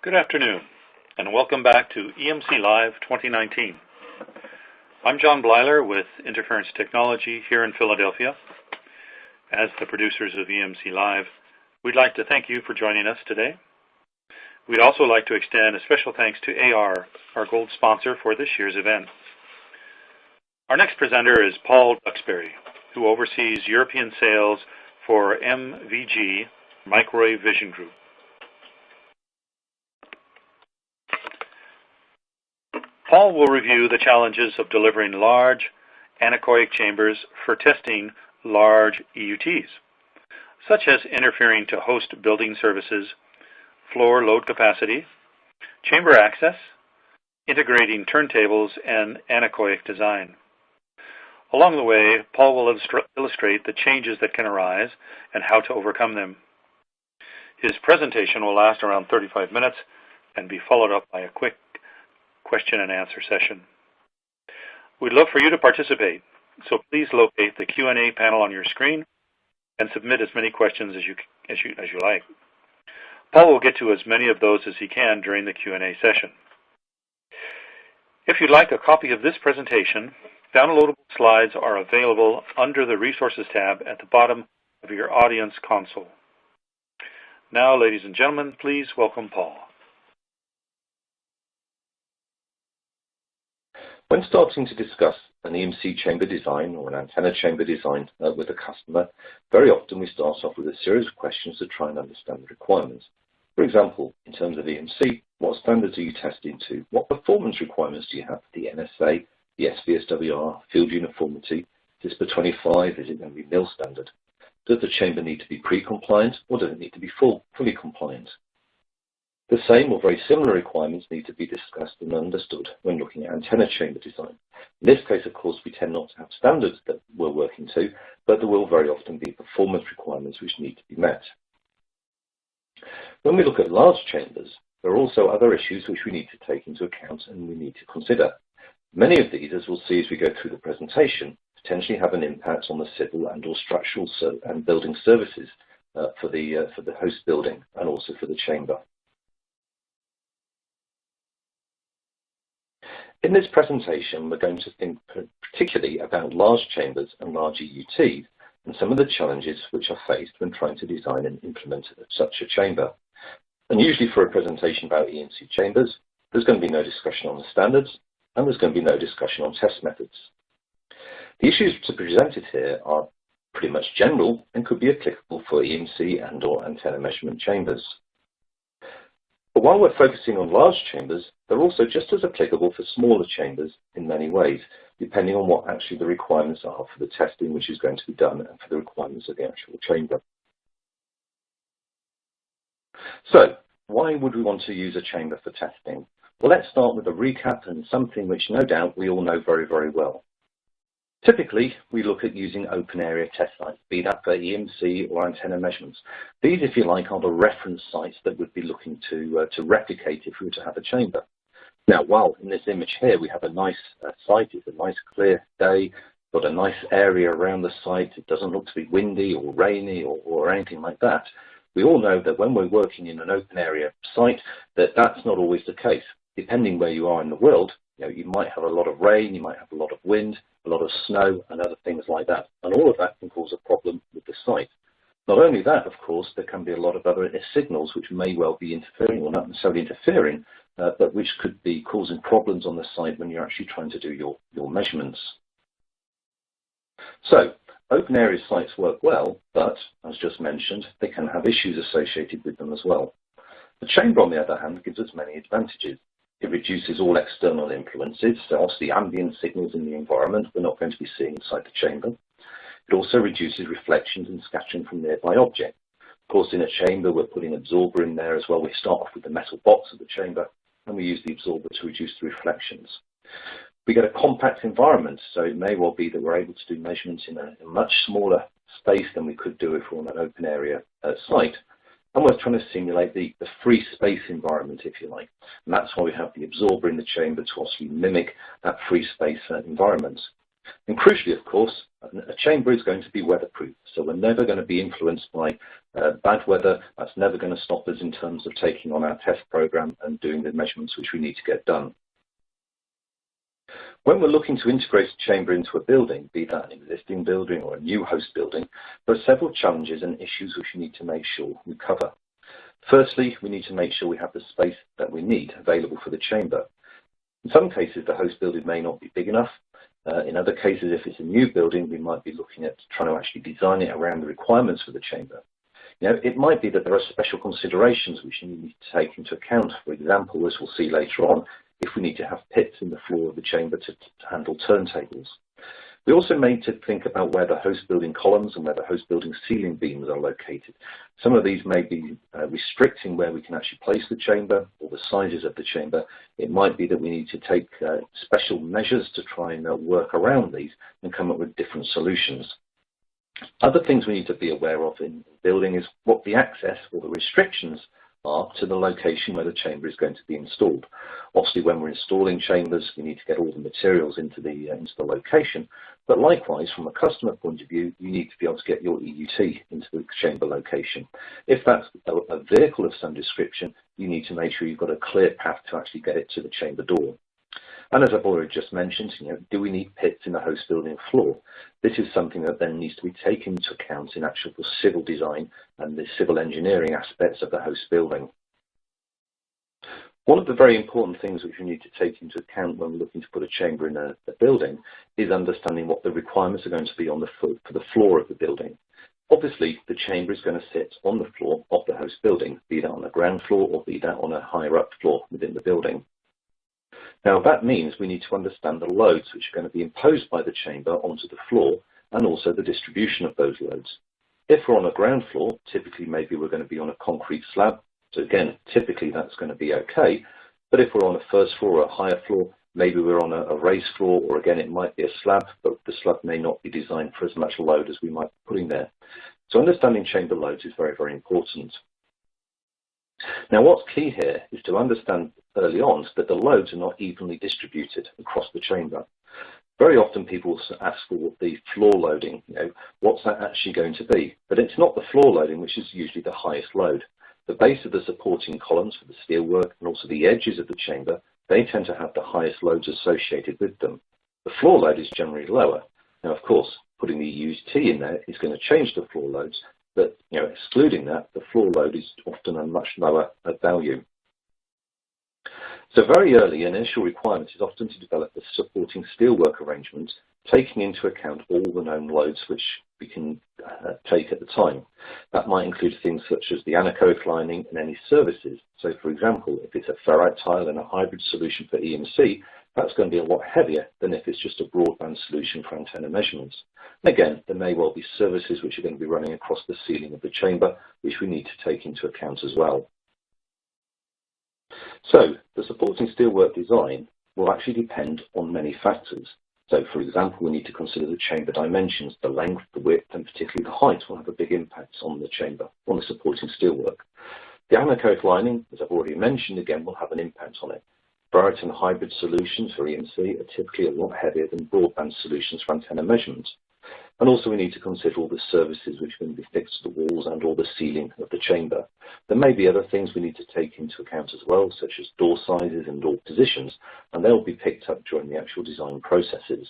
Good afternoon, and welcome back to EMCLIVE 2019. I'm John Blyler with Interference Technology here in Philadelphia. As the producers of EMCLIVE, we'd like to thank you for joining us today. We'd also like to extend a special thanks to AR, our gold sponsor for this year's event. Our next presenter is Paul Duxbury, who oversees European sales for MVG, Microwave Vision Group. Paul will review the challenges of delivering large anechoic chambers for testing large EUTs, such as interfering to host building services, floor load capacity, chamber access, integrating turntables, and anechoic design. Along the way, Paul will illustrate the changes that can arise and how to overcome them. His presentation will last around 35 minutes and be followed up by a quick question and answer session. We'd love for you to participate, so please locate the Q&A panel on your screen and submit as many questions as you like. Paul will get to as many of those as he can during the Q&A session. If you'd like a copy of this presentation, downloadable slides are available under the Resources tab at the bottom of your audience console. Now, ladies and gentlemen, please welcome Paul. When starting to discuss an EMC chamber design or an antenna chamber design with a customer, very often we start off with a series of questions to try and understand the requirements. For example, in terms of EMC, what standards are you testing to? What performance requirements do you have for the NSA, the SVSWR, field uniformity? Is this for 25? Is it going to be mil standard? Does the chamber need to be pre-compliant or does it need to be fully compliant? The same or very similar requirements need to be discussed and understood when looking at antenna chamber design. In this case, of course, we tend not to have standards that we're working to, but there will very often be performance requirements which need to be met. When we look at large chambers, there are also other issues which we need to take into account and we need to consider. Many of these, as we'll see as we go through the presentation, potentially have an impact on the civil and or structural and building services for the host building and also for the chamber. In this presentation, we're going to think particularly about large chambers and large EUTs and some of the challenges which are faced when trying to design and implement such a chamber. And usually for a presentation about EMC chambers, there's going to be no discussion on the standards and there's going to be no discussion on test methods. The issues presented here are pretty much general and could be applicable for EMC and or antenna measurement chambers. But while we're focusing on large chambers, they're also just as applicable for smaller chambers in many ways, depending on what actually the requirements are for the testing which is going to be done and for the requirements of the actual chamber. So, why would we want to use a chamber for testing? Well, let's start with a recap and something which no doubt we all know very, very well. Typically, we look at using open area test sites, be that for EMC or antenna measurements. These, if you like, are the reference sites that we'd be looking to replicate if we were to have a chamber. Now, while in this image here we have a nice site, it's a nice clear day, got a nice area around the site, it doesn't look to be windy or rainy or anything like that, we all know that when we're working in an open area site, that's not always the case. Depending where you are in the world, you might have a lot of rain, you might have a lot of wind, a lot of snow and other things like that. And all of that can cause a problem with the site. Not only that, of course, there can be a lot of other signals which may well be interfering, or not necessarily interfering, but which could be causing problems on the site when you're actually trying to do your measurements. So, open area sites work well, but as just mentioned, they can have issues associated with them as well. The chamber, on the other hand, gives us many advantages. It reduces all external influences, so obviously ambient signals in the environment we're not going to be seeing inside the chamber. It also reduces reflections and scattering from nearby objects. Of course, in a chamber, we're putting an absorber in there as well. We start off with the metal box of the chamber, and we use the absorber to reduce the reflections. We get a compact environment, so it may well be that we're able to do measurements in a much smaller space than we could do if we're on an open area site. And we're trying to simulate the free space environment, if you like. And that's why we have the absorber in the chamber to actually mimic that free space environment. And crucially, of course, A chamber is going to be weatherproof, so we're never going to be influenced by bad weather. That's never going to stop us in terms of taking on our test program and doing the measurements which we need to get done. When we're looking to integrate a chamber into a building, be that an existing building or a new host building, there are several challenges and issues which we need to make sure we cover. Firstly, we need to make sure we have the space that we need available for the chamber. In some cases, the host building may not be big enough. In other cases, if it's a new building, we might be looking at trying to actually design it around the requirements for the chamber. It might be that there are special considerations which you need to take into account. For example, as we'll see later on, if we need to have pits in the floor of the chamber to handle turntables. We also need to think about where the host building columns and where the host building ceiling beams are located. Some of these may be restricting where we can actually place the chamber or the sizes of the chamber. It might be that we need to take special measures to try and work around these and come up with different solutions. Other things we need to be aware of in building is what the access or the restrictions are to the location where the chamber is going to be installed. Obviously, when we're installing chambers, we need to get all the materials into the location, but likewise, from a customer point of view, you need to be able to get your EUT into the chamber location. If that's a vehicle of some description, you need to make sure you've got a clear path to actually get it to the chamber door. And as I've already just mentioned, do we need pits in the host building floor? This is something that then needs to be taken into account in actual civil design and the civil engineering aspects of the host building. One of the very important things which we need to take into account when we're looking to put a chamber in a building is understanding what the requirements are going to be on for the floor of the building. Obviously, the chamber is going to sit on the floor of the host building, be that on the ground floor or be that on a higher up floor within the building. Now, that means we need to understand the loads which are going to be imposed by the chamber onto the floor and also the distribution of those loads. If we're on a ground floor, typically maybe we're going to be on a concrete slab. So again, typically that's going to be okay. But if we're on a first floor or a higher floor, maybe we're on a raised floor, or again, it might be a slab, but the slab may not be designed for as much load as we might be putting there. So understanding chamber loads is very, very important. Now, what's key here is to understand early on that the loads are not evenly distributed across the chamber. Very often people ask for the floor loading, what's that actually going to be? But it's not the floor loading, which is usually the highest load. The base of the supporting columns for the steelwork and also the edges of the chamber, they tend to have the highest loads associated with them. The floor load is generally lower. Now, of course, putting the EUT in there is going to change the floor loads, but excluding that, the floor load is often a much lower value. So very early, an initial requirement is often to develop a supporting steelwork arrangement, taking into account all the known loads which we can take at the time. That might include things such as the anechoic lining and any services. So for example, if it's a ferrite tile and a hybrid solution for EMC, that's going to be a lot heavier than if it's just a broadband solution for antenna measurements. And again, there may well be services which are going to be running across the ceiling of the chamber, which we need to take into account as well. So the supporting steelwork design will actually depend on many factors. So for example, we need to consider the chamber dimensions, the length, the width, and particularly the height will have a big impact on the chamber, on the supporting steelwork. The anechoic lining, as I've already mentioned, again, will have an impact on it. Ferrite and hybrid solutions for EMC are typically a lot heavier than broadband solutions for antenna measurement. And also we need to consider all the services which are going to be fixed to the walls and all the ceiling of the chamber. There may be other things we need to take into account as well, such as door sizes and door positions, and they'll be picked up during the actual design processes.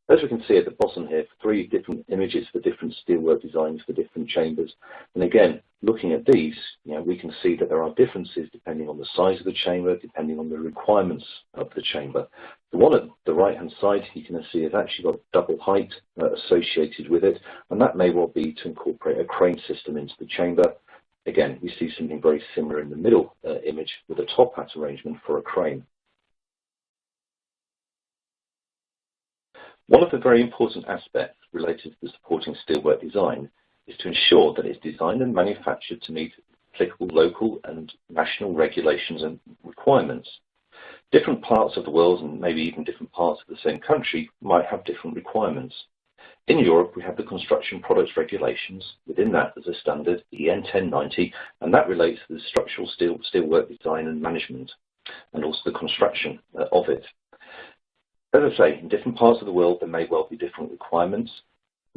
As we can see at the bottom here, 3 different images for different steelwork designs for different chambers. And again, looking at these, we can see that there are differences depending on the size of the chamber, depending on the requirements of the chamber. The one at the right-hand side, you can see, has actually got double height associated with it, and that may well be to incorporate a crane system into the chamber. Again, we see something very similar in the middle image with a top hat arrangement for a crane. One of the very important aspects related to the supporting steelwork design is to ensure that it's designed and manufactured to meet applicable local and national regulations and requirements. Different parts of the world, and maybe even different parts of the same country, might have different requirements. In Europe, we have the construction products regulations. Within that, there's a standard EN 1090, and that relates to the structural steelwork design and management, and also the construction of it. As I say, in different parts of the world, there may well be different requirements.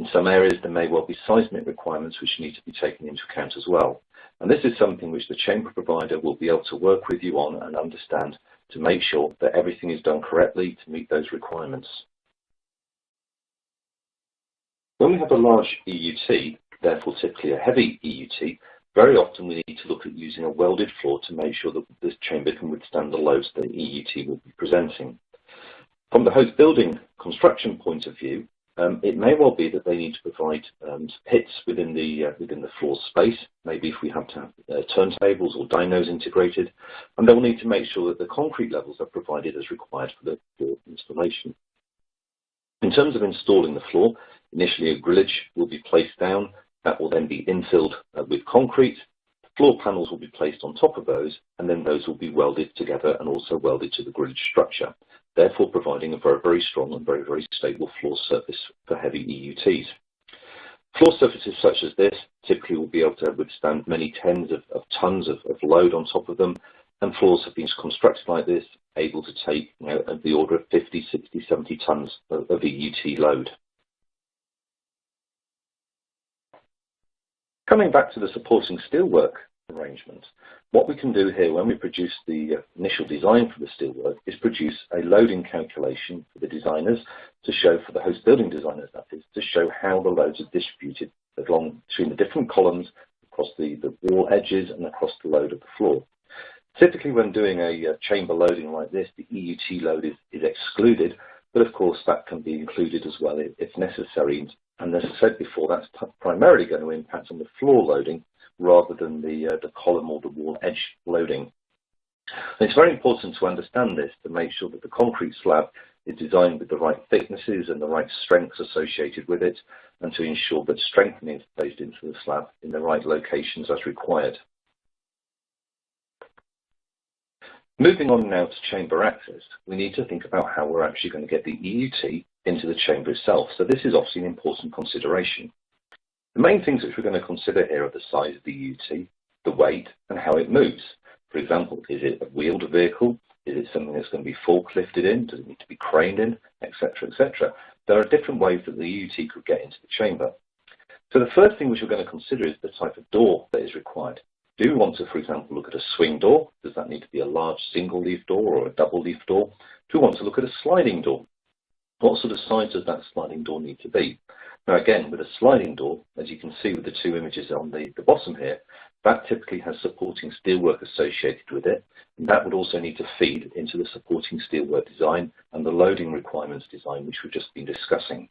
In some areas, there may well be seismic requirements which need to be taken into account as well. And this is something which the chamber provider will be able to work with you on and understand to make sure that everything is done correctly to meet those requirements. When we have a large EUT, therefore typically a heavy EUT, very often we need to look at using a welded floor to make sure that this chamber can withstand the loads that the EUT will be presenting. From the host building construction point of view, it may well be that they need to provide pits within the floor space, maybe if we have to have turntables or dynos integrated, and they'll need to make sure that the concrete levels are provided as required for the floor installation. In terms of installing the floor, initially a grillage will be placed down. That will then be infilled with concrete. Floor panels will be placed on top of those, and then those will be welded together and also welded to the grillage structure, therefore providing a very, very strong and very, very stable floor surface for heavy EUTs. Floor surfaces such as this typically will be able to withstand many tens of tons of load on top of them, and floors have been constructed like this, able to take the order of 50, 60, 70 tons of EUT load. Coming back to the supporting steelwork arrangement, what we can do here when we produce the initial design for the steelwork is produce a loading calculation for the designers to show, for the host building designers that is, to show how the loads are distributed along between the different columns, across the wall edges and across the load of the floor. Typically when doing a chamber loading like this, the EUT load is excluded, but of course that can be included as well if necessary. And as I said before, that's primarily going to impact on the floor loading rather than the column or the wall edge loading. And it's very important to understand this to make sure that the concrete slab is designed with the right thicknesses and the right strengths associated with it, and to ensure that strengthening is placed into the slab in the right locations as required. Moving on now to chamber access, we need to think about how we're actually going to get the EUT into the chamber itself. So this is obviously an important consideration. The main things which we're going to consider here are the size of the EUT, the weight, and how it moves. For example, is it a wheeled vehicle? Is it something that's going to be forklifted in? Does it need to be craned in? Etc., etc. There are different ways that the EUT could get into the chamber. So the first thing which we're going to consider is the type of door that is required. Do we want to, for example, look at a swing door? Does that need to be a large single leaf door or a double leaf door? Do we want to look at a sliding door? What sort of size does that sliding door need to be? Now again, with a sliding door, as you can see with the two images on the bottom here, that typically has supporting steelwork associated with it, and that would also need to feed into the supporting steelwork design and the loading requirements design which we've just been discussing.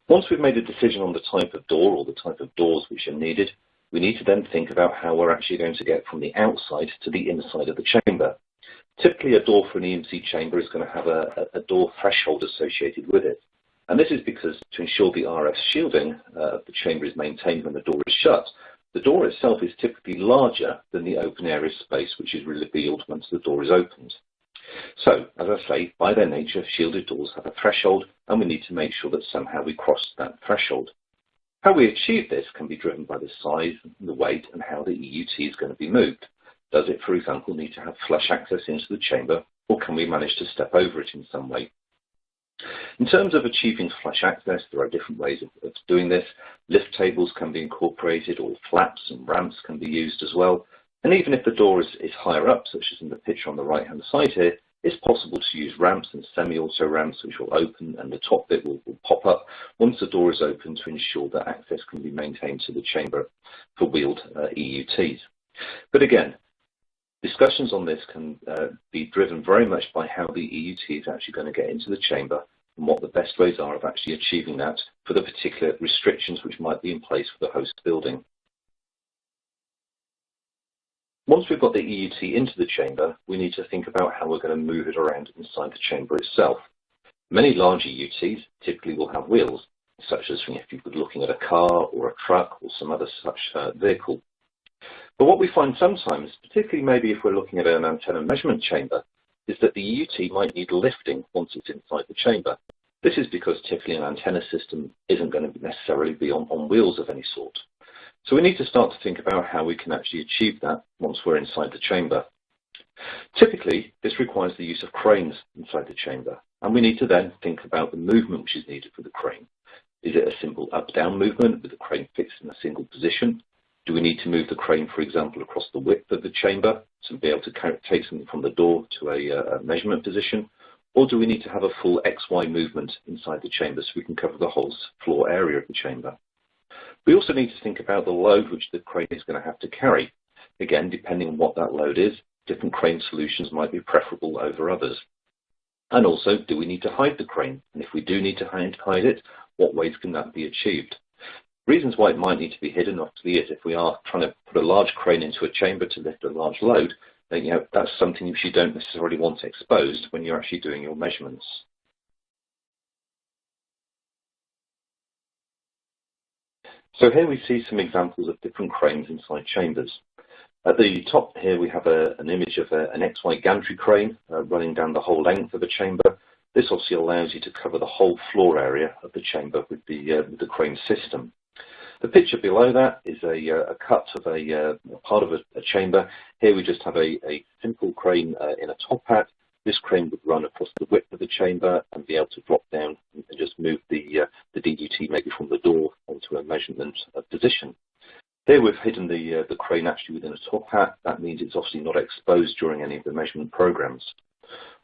Once we've made a decision on the type of door or the type of doors which are needed, we need to then think about how we're actually going to get from the outside to the inside of the chamber. Typically a door for an EMC chamber is going to have a door threshold associated with it. And this is because to ensure the RF shielding of the chamber is maintained when the door is shut, the door itself is typically larger than the open area space which is revealed once the door is opened. So, as I say, by their nature, shielded doors have a threshold, and we need to make sure that somehow we cross that threshold. How we achieve this can be driven by the size, the weight, and how the EUT is going to be moved. Does it, for example, need to have flush access into the chamber, or can we manage to step over it in some way? In terms of achieving flush access, there are different ways of doing this. Lift tables can be incorporated, or flaps and ramps can be used as well. And even if the door is higher up, such as in the picture on the right-hand side here, it's possible to use ramps and semi-auto ramps which will open and the top bit will pop up once the door is open to ensure that access can be maintained to the chamber for wheeled EUTs. But again, discussions on this can be driven very much by how the EUT is actually going to get into the chamber and what the best ways are of actually achieving that for the particular restrictions which might be in place for the host building. Once we've got the EUT into the chamber, we need to think about how we're going to move it around inside the chamber itself. Many large EUTs typically will have wheels, such as if you're looking at a car or a truck or some other such vehicle. But what we find sometimes, particularly maybe if we're looking at an antenna measurement chamber, is that the EUT might need lifting once it's inside the chamber. This is because typically an antenna system isn't going to necessarily be on wheels of any sort. So we need to start to think about how we can actually achieve that once we're inside the chamber. Typically, this requires the use of cranes inside the chamber. And we need to then think about the movement which is needed for the crane. Is it a simple up-down movement with the crane fixed in a single position? Do we need to move the crane, for example, across the width of the chamber to be able to take something from the door to a measurement position? Or do we need to have a full XY movement inside the chamber so we can cover the whole floor area of the chamber? We also need to think about the load which the crane is going to have to carry. Again, depending on what that load is, different crane solutions might be preferable over others. And also, do we need to hide the crane? And if we do need to hide it, what ways can that be achieved? Reasons why it might need to be hidden obviously is if we are trying to put a large crane into a chamber to lift a large load, then that's something which you don't necessarily want exposed when you're actually doing your measurements. So here we see some examples of different cranes inside chambers. At the top here we have an image of an XY gantry crane running down the whole length of a chamber. This obviously allows you to cover the whole floor area of the chamber with the crane system. The picture below that is a cut of a part of a chamber. Here we just have a simple crane in a top hat. This crane would run across the width of the chamber and be able to drop down and just move the DUT maybe from the door onto a measurement position. Here we've hidden the crane actually within a top hat. That means it's obviously not exposed during any of the measurement programs.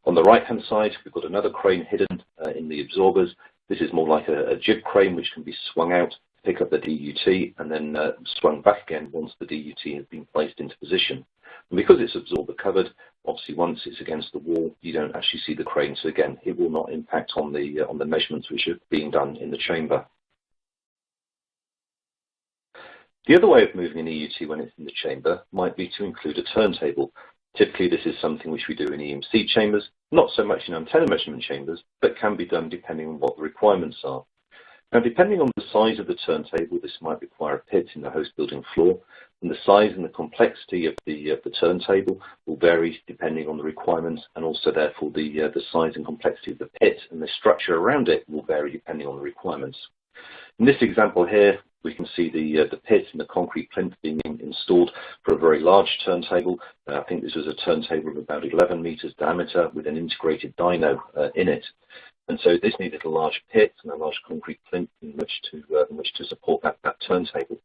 On the right hand side we've got another crane hidden in the absorbers. This is more like a jib crane which can be swung out, pick up the DUT and then swung back again once the DUT has been placed into position. And because it's absorber covered, obviously once it's against the wall you don't actually see the crane, so again it will not impact on the measurements which are being done in the chamber. The other way of moving an EUT when it's in the chamber might be to include a turntable. Typically this is something which we do in EMC chambers, not so much in antenna measurement chambers, but can be done depending on what the requirements are. Now, depending on the size of the turntable, this might require a pit in the host building floor, and the size and the complexity of the turntable will vary depending on the requirements, and also therefore the size and complexity of the pit and the structure around it will vary depending on the requirements. In this example here, we can see the pit and the concrete plinth being installed for a very large turntable. I think this was a turntable of about 11 meters diameter with an integrated dyno in it. And so this needed a large pit and a large concrete plinth in which to support that turntable.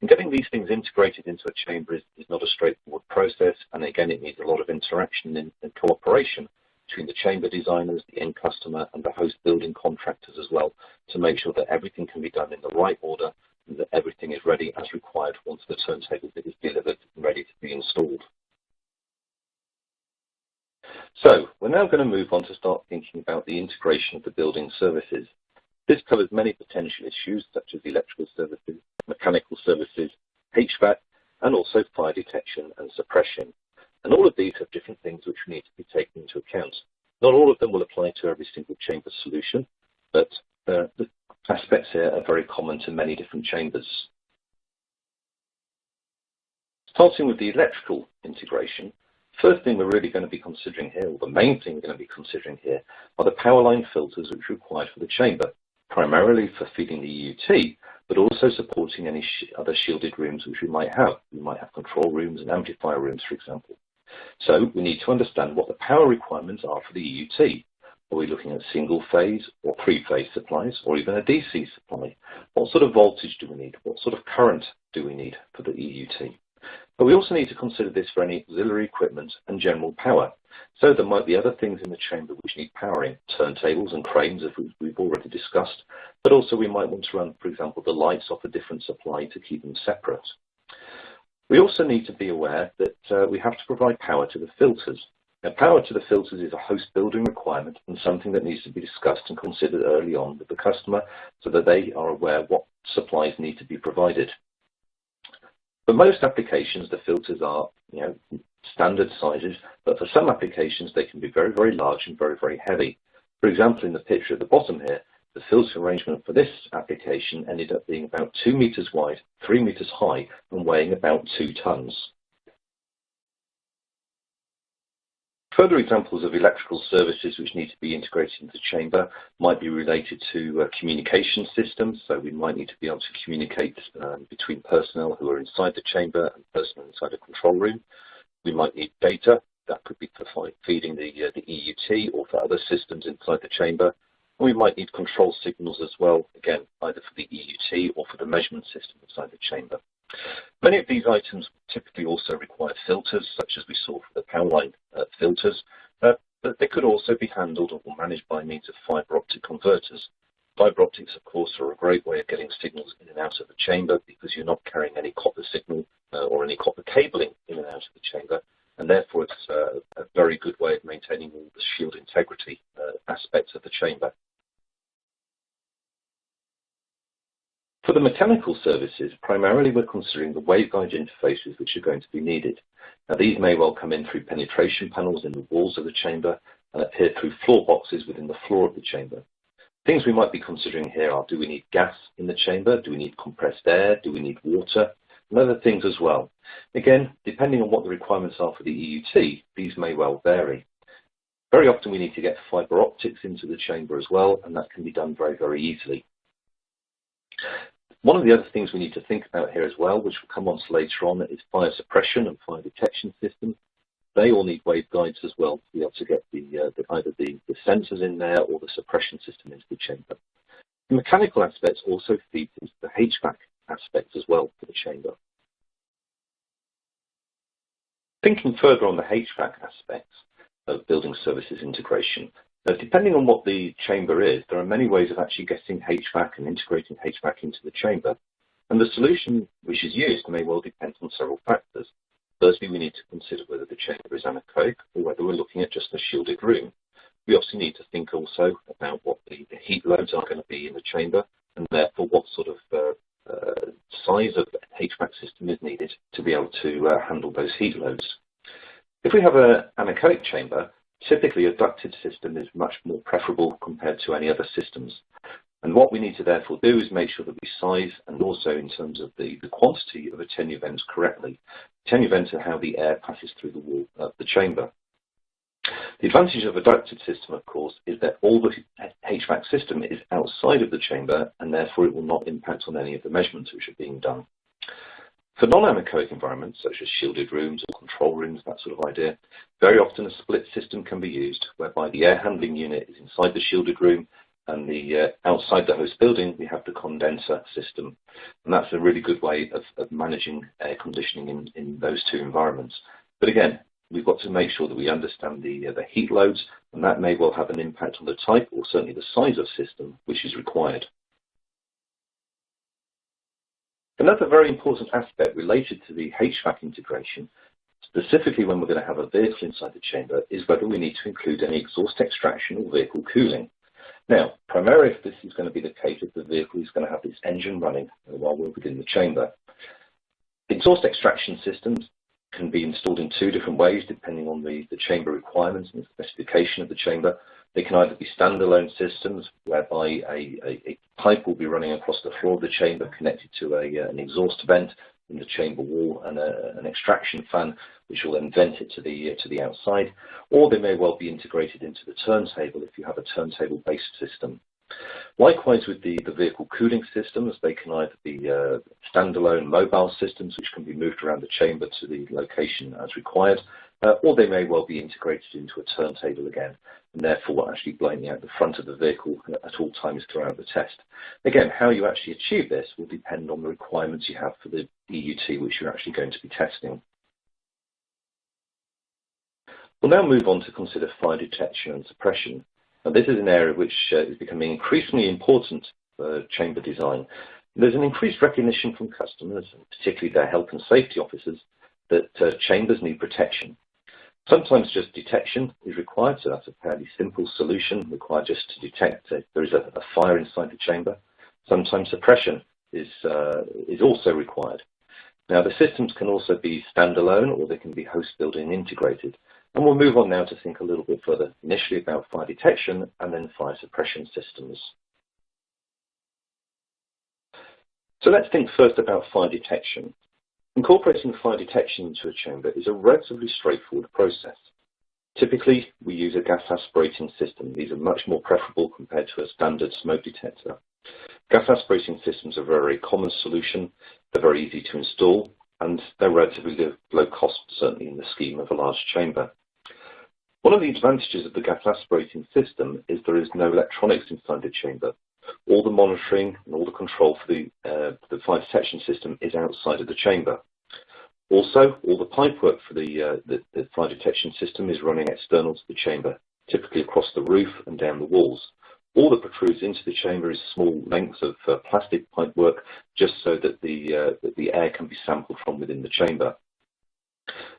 And getting these things integrated into a chamber is not a straightforward process, and again it needs a lot of interaction and cooperation between the chamber designers, the end customer and the host building contractors as well, to make sure that everything can be done in the right order and that everything is ready as required once the turntable is delivered and ready to be installed. So we're now going to move on to start thinking about the integration of the building services. This covers many potential issues such as electrical services, mechanical services, HVAC, and also fire detection and suppression. And all of these have different things which need to be taken into account. Not all of them will apply to every single chamber solution, but the aspects here are very common to many different chambers. Starting with the electrical integration, first thing we're really going to be considering here, or the main thing we're going to be considering here, are the power line filters which are required for the chamber, primarily for feeding the EUT, but also supporting any other shielded rooms which we might have. We might have control rooms and amplifier rooms, for example. So we need to understand what the power requirements are for the EUT. Are we looking at single phase or three-phase supplies, or even a DC supply? What sort of voltage do we need? What sort of current do we need for the EUT? But we also need to consider this for any auxiliary equipment and general power. So there might be other things in the chamber which need powering, turntables and cranes, as we've already discussed, but also we might want to run, for example, the lights off a different supply to keep them separate. We also need to be aware that we have to provide power to the filters. Now, power to the filters is a host building requirement and something that needs to be discussed and considered early on with the customer so that they are aware what supplies need to be provided. For most applications, the filters are standard sizes, but for some applications they can be very, very large and very, very heavy. For example, in the picture at the bottom here, the filter arrangement for this application ended up being about 2 meters wide, 3 meters high, and weighing about 2 tons. Further examples of electrical services which need to be integrated into the chamber might be related to communication systems. So we might need to be able to communicate between personnel who are inside the chamber and personnel inside a control room. We might need data That could be for feeding the EUT or for other systems inside the chamber. And we might need control signals as well, again, either for the EUT or for the measurement system inside the chamber. Many of these items typically also require filters, such as we saw for the power line filters, but they could also be handled or managed by means of fiber optic converters. Fiber optics, of course, are a great way of getting signals in and out of the chamber because you're not carrying any copper signal or any copper cabling in and out of the chamber, and therefore it's a very good way of maintaining all the shield integrity aspects of the chamber. For the mechanical services, primarily we're considering the waveguide interfaces which are going to be needed. Now these may well come in through penetration panels in the walls of the chamber and appear through floor boxes within the floor of the chamber. Things we might be considering here are, do we need gas in the chamber? Do we need compressed air? Do we need water? And other things as well. Again, depending on what the requirements are for the EUT, these may well vary. Very often we need to get fiber optics into the chamber as well, and that can be done very, very easily. One of the other things we need to think about here as well, which will come on to later on, is fire suppression and fire detection systems. They all need waveguides as well to be able to get either the sensors in there or the suppression system into the chamber. The mechanical aspects also feed into the HVAC aspects as well for the chamber. Thinking further on the HVAC aspects of building services integration, depending on what the chamber is, there are many ways of actually getting HVAC and integrating HVAC into the chamber. And the solution which is used may well depend on several factors. Firstly, we need to consider whether the chamber is anechoic or whether we're looking at just a shielded room. We obviously need to think also about what the heat loads are going to be in the chamber, and therefore what sort of size of HVAC system is needed to be able to handle those heat loads. If we have an anechoic chamber, typically a ducted system is much more preferable compared to any other systems. And what we need to therefore do is make sure that we size, and also in terms of the quantity of attenuator vents correctly. Attenuator vents are how the air passes through the wall of the chamber. The advantage of a ducted system, of course, is that all the HVAC system is outside of the chamber, and therefore it will not impact on any of the measurements which are being done. For non-anechoic environments, such as shielded rooms or control rooms, that sort of idea, very often a split system can be used, whereby the air handling unit is inside the shielded room, and outside the host building, we have the condenser system. And that's a really good way of managing air conditioning in those two environments. But again, we've got to make sure that we understand the heat loads, and that may well have an impact on the type or certainly the size of system which is required. Another very important aspect related to the HVAC integration, specifically when we're going to have a vehicle inside the chamber, is whether we need to include any exhaust extraction or vehicle cooling. Now, primarily if this is going to be the case, if the vehicle is going to have its engine running while we're within the chamber. Exhaust extraction systems can be installed in two different ways depending on the chamber requirements and the specification of the chamber. They can either be standalone systems whereby a pipe will be running across the floor of the chamber connected to an exhaust vent in the chamber wall and an extraction fan which will then vent it to the outside, or they may well be integrated into the turntable if you have a turntable-based system. Likewise with the vehicle cooling systems, they can either be standalone mobile systems which can be moved around the chamber to the location as required, or they may well be integrated into a turntable again, and therefore actually blowing out the front of the vehicle at all times throughout the test. Again, how you actually achieve this will depend on the requirements you have for the EUT which you're actually going to be testing. We'll now move on to consider fire detection and suppression. Now, this is an area which is becoming increasingly important for chamber design. There's an increased recognition from customers, and particularly their health and safety officers, that chambers need protection. Sometimes just detection is required, so that's a fairly simple solution required just to detect if there is a fire inside the chamber. Sometimes suppression is also required. Now, the systems can also be standalone or they can be host building integrated. And we'll move on now to think a little bit further initially about fire detection and then fire suppression systems. So let's think first about fire detection. Incorporating fire detection into a chamber is a relatively straightforward process. Typically, we use a gas aspirating system. These are much more preferable compared to a standard smoke detector. Gas aspirating systems are a very common solution. They're very easy to install, and they're relatively low cost, certainly in the scheme of a large chamber. One of the advantages of the gas aspirating system is there is no electronics inside the chamber. All the monitoring and all the control for the fire detection system is outside of the chamber. Also, all the pipework for the fire detection system is running external to the chamber, typically across the roof and down the walls. All that protrudes into the chamber is small lengths of plastic pipework, just so that the air can be sampled from within the chamber.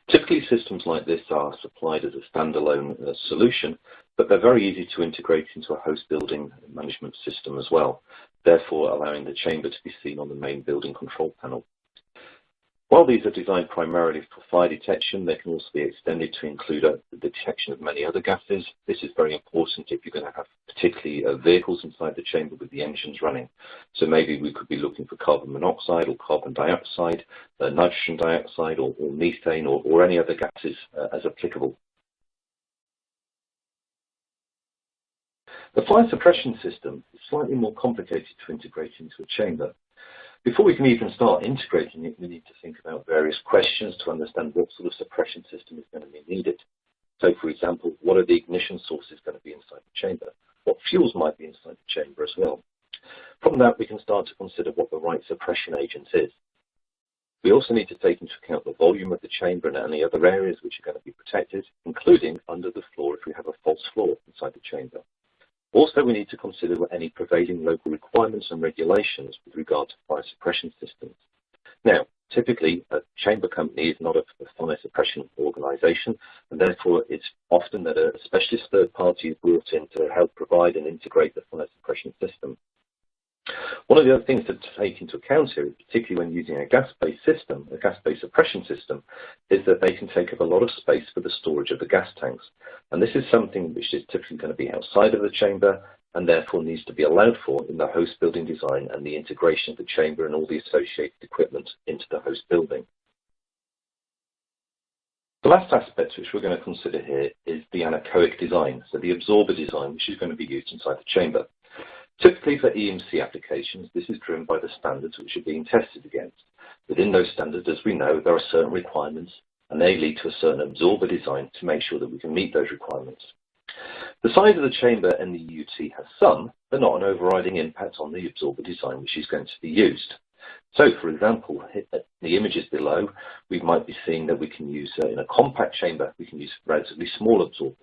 Typically, systems like this are supplied as a standalone solution, but they're very easy to integrate into a host building management system as well, therefore allowing the chamber to be seen on the main building control panel. While these are designed primarily for fire detection, they can also be extended to include the detection of many other gases. This is very important if you're going to have particularly vehicles inside the chamber with the engines running. So maybe we could be looking for carbon monoxide or carbon dioxide, nitrogen dioxide or methane or any other gases as applicable. The fire suppression system is slightly more complicated to integrate into a chamber. Before we can even start integrating it, we need to think about various questions to understand what sort of suppression system is going to be needed. So, for example, what are the ignition sources going to be inside the chamber? What fuels might be inside the chamber as well? From that, we can start to consider what the right suppression agent is. We also need to take into account the volume of the chamber and any other areas which are going to be protected, including under the floor if we have a false floor inside the chamber. Also, we need to consider any prevailing local requirements and regulations with regard to fire suppression systems. Now, typically, a chamber company is not a fire suppression organisation, and therefore it's often that a specialist third party is brought in to help provide and integrate the fire suppression system. One of the other things to take into account here, particularly when using a gas-based system, a gas-based suppression system, is that they can take up a lot of space for the storage of the gas tanks. And this is something which is typically going to be outside of the chamber and therefore needs to be allowed for in the host building design and the integration of the chamber and all the associated equipment into the host building. The last aspect which we're going to consider here is the anechoic design, so the absorber design which is going to be used inside the chamber. Typically for EMC applications, this is driven by the standards which are being tested against. Within those standards, as we know, there are certain requirements and they lead to a certain absorber design to make sure that we can meet those requirements. The size of the chamber and the EUT has some, but not an overriding impact on the absorber design which is going to be used. So, for example, the images below, we might be seeing that we can use, in a compact chamber, we can use relatively small absorbers.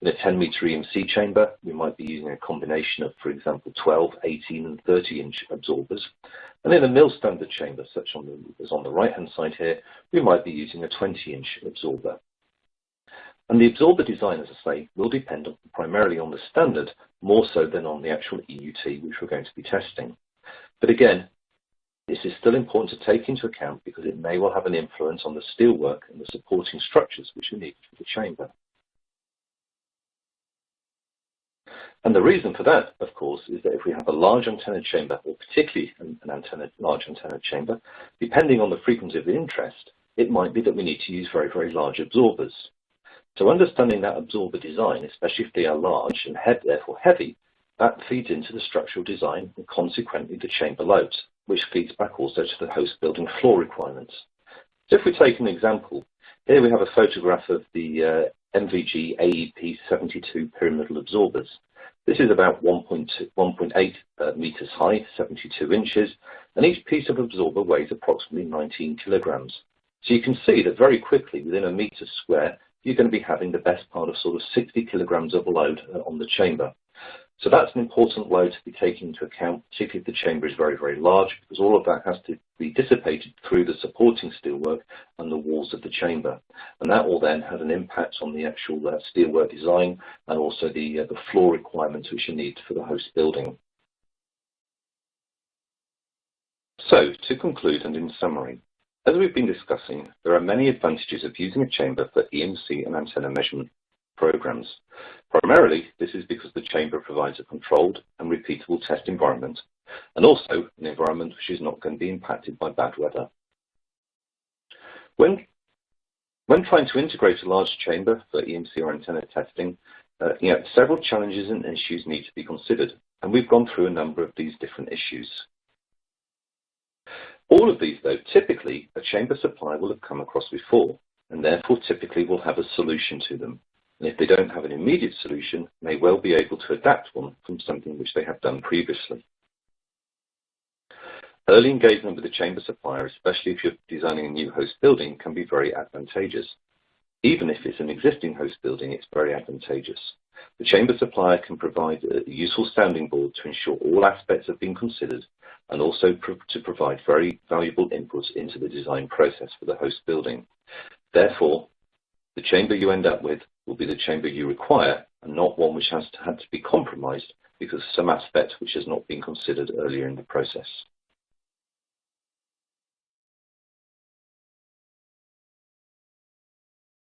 In a 10-metre EMC chamber, we might be using a combination of, for example, 12, 18 and 30-inch absorbers. And in a mill standard chamber, such as on the right-hand side here, we might be using a 20-inch absorber. And the absorber design, as I say, will depend primarily on the standard, more so than on the actual EUT which we're going to be testing. But again, this is still important to take into account because it may well have an influence on the steelwork and the supporting structures which are needed for the chamber. And the reason for that, of course, is that if we have a large antenna chamber, or particularly large antenna chamber, depending on the frequency of interest, it might be that we need to use very, very large absorbers. So understanding that absorber design, especially if they are large and therefore heavy, that feeds into the structural design and consequently the chamber loads, which feeds back also to the host building floor requirements. So if we take an example, here we have a photograph of the MVG AEP 72 pyramidal absorbers. This is about 1.8 meters high, 72 inches, and each piece of absorber weighs approximately 19 kilograms. So you can see that very quickly, within a meter square, you're going to be having the best part of sort of 60 kilograms of load on the chamber. So that's an important load to be taken into account, particularly if the chamber is very, very large, because all of that has to be dissipated through the supporting steelwork and the walls of the chamber. And that will then have an impact on the actual steelwork design and also the floor requirements which are needed for the host building. So, to conclude and in summary, as we've been discussing, there are many advantages of using a chamber for EMC and antenna measurement programs. Primarily, this is because the chamber provides a controlled and repeatable test environment, and also an environment which is not going to be impacted by bad weather. When trying to integrate a large chamber for EMC or antenna testing, several challenges and issues need to be considered, and we've gone through a number of these different issues. All of these, though, typically a chamber supplier will have come across before, and therefore typically will have a solution to them. and if they don't have an immediate solution, may well be able to adapt one from something which they have done previously. Early engagement with the chamber supplier, especially if you're designing a new host building, can be very advantageous. Even if it's an existing host building, it's very advantageous. The chamber supplier can provide a useful sounding board to ensure all aspects have been considered, and also to provide very valuable inputs into the design process for the host building. Therefore, the chamber you end up with will be the chamber you require, and not one which has had to be compromised because of some aspect which has not been considered earlier in the process.